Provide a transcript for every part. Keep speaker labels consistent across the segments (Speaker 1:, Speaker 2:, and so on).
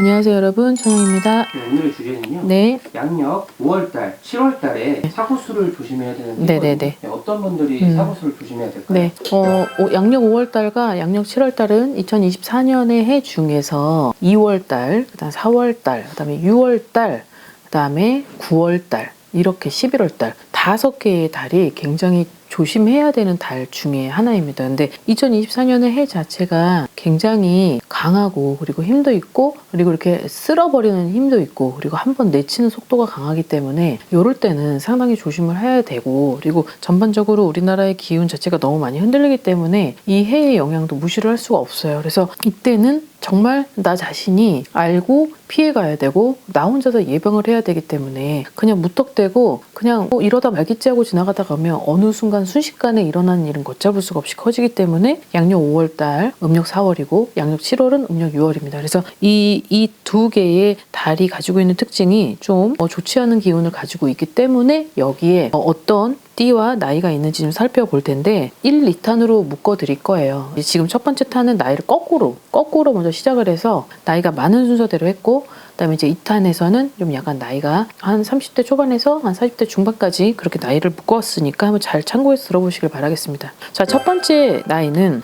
Speaker 1: 안녕하세요 여러분, 천영입니다.
Speaker 2: 네, 오늘의 주제는요.
Speaker 1: 네.
Speaker 2: 양력 5월달, 7월달에 사고수를 조심해야 되는데
Speaker 1: 네네네.
Speaker 2: 어떤 분들이 사고수를 조심해야 될까요?
Speaker 1: 네. 양력 5월달과 양력 7월달은 2024년의 해 중에서 2월달, 그다음 4월달, 그다음에 6월달, 그다음에 9월달, 이렇게 11월달 5개의 달이 굉장히 조심해야 되는 달 중에 하나입니다. 근데 2024년의 해 자체가 굉장히 강하고 그리고 힘도 있고 그리고 이렇게 쓸어버리는 힘도 있고 그리고 한번 내치는 속도가 강하기 때문에 이럴 때는 상당히 조심을 해야 되고 그리고 전반적으로 우리나라의 기운 자체가 너무 많이 흔들리기 때문에 이 해의 영향도 무시를 할 수가 없어요. 그래서 이때는 정말 나 자신이 알고 피해가야 되고 나 혼자서 예방을 해야 되기 때문에 그냥 무턱대고 그냥 이러다 말겠지 하고 지나가다 가면 어느 순간 순식간에 일어나는 일은 걷잡을 수가 없이 커지기 때문에 양력 5월달 음력 4월이고 양력 7월은 음력 6월입니다. 그래서 이 두 개의 달이 가지고 있는 특징이 좀 좋지 않은 기운을 가지고 있기 때문에 여기에 어떤 띠와 나이가 있는지 좀 살펴볼 텐데 1, 2탄으로 묶어 드릴 거예요. 지금 첫 번째 탄은 나이를 거꾸로 먼저 시작을 해서 나이가 많은 순서대로 했고 그다음에 이제 2탄에서는 좀 약간 나이가 한 30대 초반에서 한 40대 중반까지 그렇게 나이를 묶었으니까 한번 잘 참고해서 들어보시길 바라겠습니다. 자, 첫 번째 나이는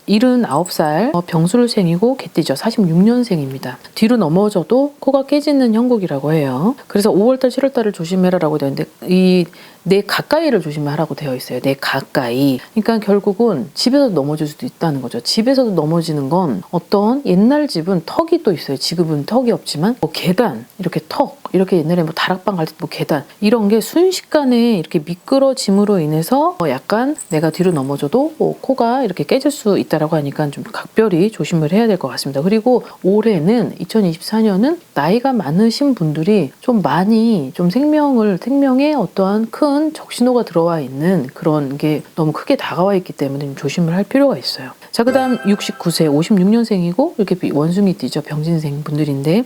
Speaker 1: 79살 병술생이고 개띠죠. 46년생입니다. 뒤로 넘어져도 코가 깨지는 형국이라고 해요. 그래서 5월달, 7월달을 조심해라라고 되어 있는데 이 내 가까이를 조심하라고 되어 있어요. 내 가까이. 그러니까 결국은 집에서 넘어질 수도 있다는 거죠. 집에서도 넘어지는 건 어떤 옛날 집은 턱이 또 있어요. 지금은 턱이 없지만 계단, 이렇게 턱, 이렇게 옛날에 다락방 갈 때 계단 이런 게 순식간에 이렇게 미끄러짐으로 인해서 약간 내가 뒤로 넘어져도 코가 이렇게 깨질 수 있다라고 하니까 좀 각별히 조심을 해야 될 것 같습니다. 그리고 올해는 2024년은 나이가 많으신 분들이 좀 많이 좀 생명에 어떠한 큰 적신호가 들어와 있는 그런 게 너무 크게 다가와 있기 때문에 좀 조심을 할 필요가 있어요. 자, 그다음 69세 56년생이고 이렇게 원숭이 띠죠. 병진생 분들인데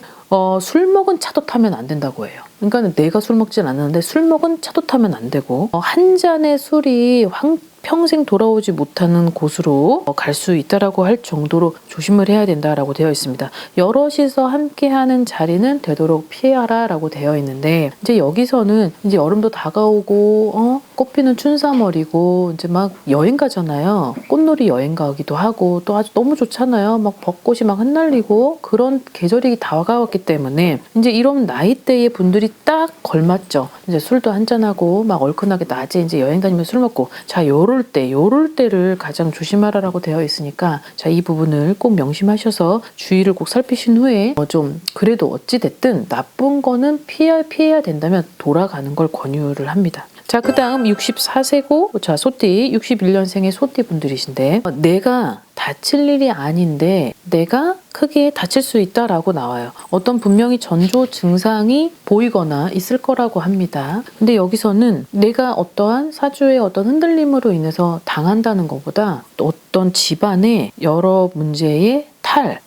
Speaker 1: 술 먹은 차도 타면 안 된다고 해요. 그러니까 내가 술 먹진 않는데 술 먹은 차도 타면 안 되고 한 잔의 술이 평생 돌아오지 못하는 곳으로 갈 수 있다라고 할 정도로 조심을 해야 된다라고 되어 있습니다. 여럿이서 함께하는 자리는 되도록 피하라라고 되어 있는데 이제 여기서는 이제 여름도 다가오고 꽃피는 춘삼월이고 이제 막 여행 가잖아요. 꽃놀이 여행 가기도 하고 또 아주 너무 좋잖아요. 막 벚꽃이 막 흩날리고 그런 계절이 다가왔기 때문에 이제 이런 나이대의 분들이 딱 걸맞죠. 이제 술도 한잔하고 막 얼큰하게 낮에 이제 여행 다니면서 술 먹고 자 요럴 때를 가장 조심하라라고 되어 있으니까 자, 이 부분을 꼭 명심하셔서 주의를 꼭 살피신 후에 좀 그래도 어찌됐든 나쁜 거는 피해야 된다면 돌아가는 걸 권유를 합니다. 자, 그 다음 64세고 자, 소띠 61년생의 소띠 분들이신데 내가 다칠 일이 아닌데 내가 크게 다칠 수 있다라고 나와요. 어떤 분명히 전조 증상이 보이거나 있을 거라고 합니다. 근데 여기서는 내가 어떠한 사주의 어떤 흔들림으로 인해서 당한다는 것보다 어떤 집안의 여러 문제의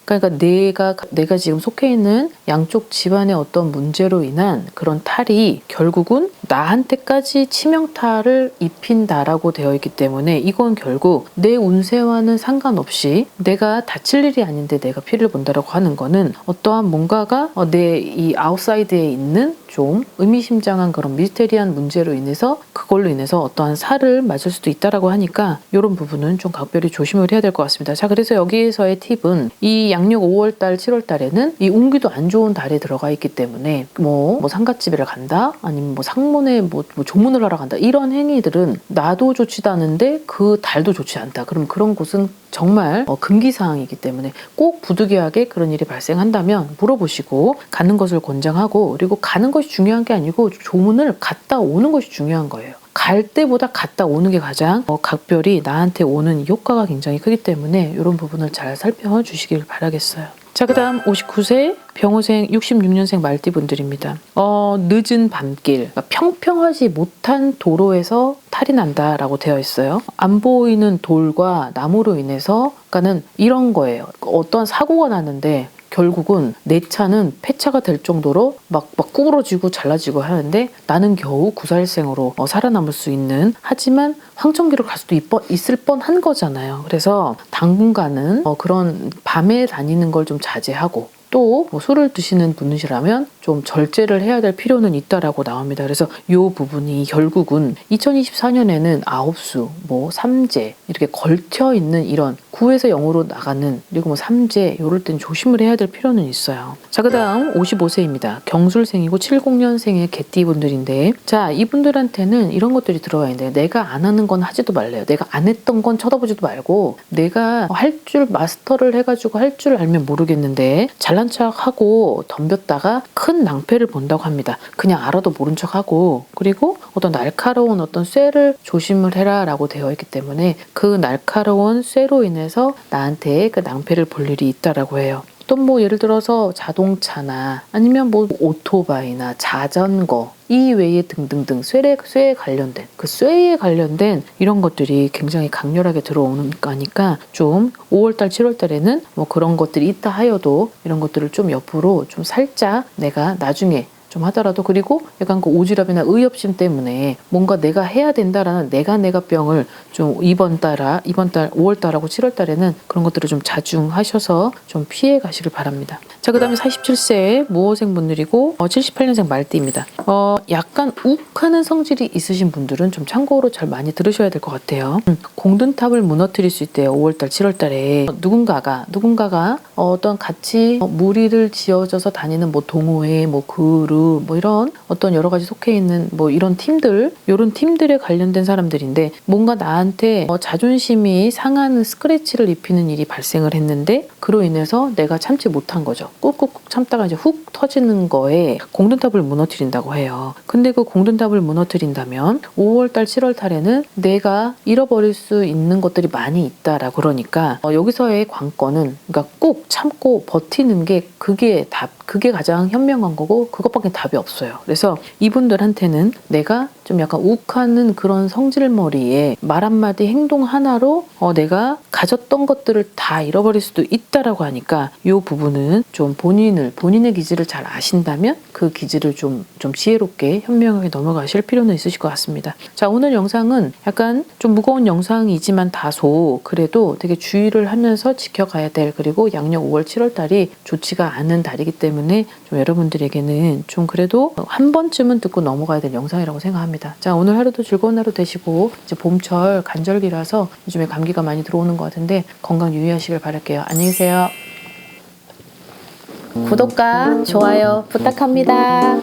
Speaker 1: 그러니까 내가 지금 속해 있는 양쪽 집안의 어떤 문제로 인한 그런 탈이 결국은 나한테까지 치명타를 입힌다라고 되어 있기 때문에 이건 결국 내 운세와는 상관없이 내가 다칠 일이 아닌데 내가 피를 본다라고 하는 거는 어떠한 뭔가가 내 이 아웃사이드에 있는 좀 의미심장한 그런 미스테리한 문제로 인해서 그걸로 인해서 어떠한 살을 맞을 수도 있다라고 하니까 이런 부분은 좀 각별히 조심을 해야 될 것 같습니다. 자, 그래서 여기에서의 팁은 이 양력 5월달, 7월달에는 이 운기도 안 좋은 달에 들어가 있기 때문에 뭐 상갓집에를 간다, 아니면 뭐 상문에 뭐 조문을 하러 간다 이런 행위들은 나도 좋지도 않은데 그 달도 좋지 않다. 그럼 그런 곳은 정말 금기사항이기 때문에 꼭 부득이하게 그런 일이 발생한다면 물어보시고 가는 것을 권장하고 그리고 가는 것이 중요한 게 아니고 조문을 갔다 오는 것이 중요한 거예요. 갈 때보다 갔다 오는 게 가장 각별히 나한테 오는 효과가 굉장히 크기 때문에 이런 부분을 잘 살펴주시길 바라겠어요. 자, 그 다음 59세 병호생 66년생 말띠 분들입니다. 늦은 밤길, 평평하지 못한 도로에서 탈이 난다라고 되어 있어요. 안 보이는 돌과 나무로 인해서 그러니까는 이런 거예요. 어떤 사고가 났는데 결국은 내 차는 폐차가 될 정도로 막 구부러지고 잘라지고 하는데 나는 겨우 구사일생으로 살아남을 수 있는 하지만 황천길을 갈 수도 있을 뻔한 거잖아요. 그래서 당분간은 그런 밤에 다니는 걸 좀 자제하고 또 뭐 술을 드시는 분이시라면 좀 절제를 해야 될 필요는 있다라고 나옵니다. 그래서 이 부분이 결국은 2024년에는 9수, 뭐 3재 이렇게 걸쳐 있는 이런 9에서 0으로 나가는 그리고 뭐 3재 이럴 땐 조심을 해야 될 필요는 있어요. 자, 그다음 55세입니다. 경술생이고 70년생의 개띠분들인데 자, 이분들한테는 이런 것들이 들어와 있는데 내가 안 하는 건 하지도 말래요. 내가 안 했던 건 쳐다보지도 말고 내가 할 줄 마스터를 해가지고 할 줄 알면 모르겠는데 잘난 척하고 덤볐다가 큰 낭패를 본다고 합니다. 그냥 알아도 모른 척하고 그리고 어떤 날카로운 어떤 쇠를 조심을 해라 라고 되어 있기 때문에 그 날카로운 쇠로 인해서 나한테 그 낭패를 볼 일이 있다라고 해요. 또 뭐 예를 들어서 자동차나 아니면 뭐 오토바이나 자전거 이 외에 등등등 쇠에 관련된 그 쇠에 관련된 이런 것들이 굉장히 강렬하게 들어오는 거니까 좀 5월달 7월달에는 뭐 그런 것들이 있다 하여도 이런 것들을 좀 옆으로 좀 살짝 내가 나중에 좀 하더라도 그리고 약간 그 오지랖이나 의협심 때문에 뭔가 내가 해야 된다라는 내가 병을 좀 이번 달 5월달하고 7월달에는 그런 것들을 좀 자중하셔서 좀 피해 가시길 바랍니다. 자, 그 다음에 47세 모호생 분들이고 78년생 말띠입니다. 약간 욱하는 성질이 있으신 분들은 좀 참고로 잘 많이 들으셔야 될 것 같아요. 공든탑을 무너뜨릴 수 있대요. 5월달 7월달에 누군가가 어떤 같이 무리를 지어져서 다니는 뭐 동호회 뭐 그룹 뭐 이런 어떤 여러 가지 속해 있는 뭐 이런 팀들 이런 팀들에 관련된 사람들인데 뭔가 나한테 자존심이 상하는 스크래치를 입히는 일이 발생을 했는데 그로 인해서 내가 참지 못한 거죠. 꾹꾹꾹 참다가 이제 훅 터지는 거에 공든탑을 무너뜨린다고 해요. 근데 그 공든탑을 무너뜨린다면 5월달 7월달에는 내가 잃어버릴 수 있는 것들이 많이 있다라고 그러니까 여기서의 관건은 그러니까 꾹 참고 버티는 게 그게 가장 현명한 거고 그것밖에 답이 없어요. 그래서 이분들한테는 내가 좀 약간 욱하는 그런 성질머리에 말 한마디 행동 하나로 내가 가졌던 것들을 다 잃어버릴 수도 있다라고 하니까 이 부분은 좀 본인의 기질을 잘 아신다면 그 기질을 좀 지혜롭게 현명하게 넘어가실 필요는 있으실 것 같습니다. 자, 오늘 영상은 약간 좀 무거운 영상이지만 다소 그래도 되게 주의를 하면서 지켜가야 될 그리고 양력 5월 7월 달이 좋지가 않은 달이기 때문에 좀 여러분들에게는 좀 그래도 한 번쯤은 듣고 넘어가야 될 영상이라고 생각합니다. 자, 오늘 하루도 즐거운 하루 되시고 이제 봄철 간절기라서 요즘에 감기가 많이 들어오는 것 같은데 건강 유의하시길 바랄게요. 안녕히 계세요. 구독과 좋아요 부탁합니다.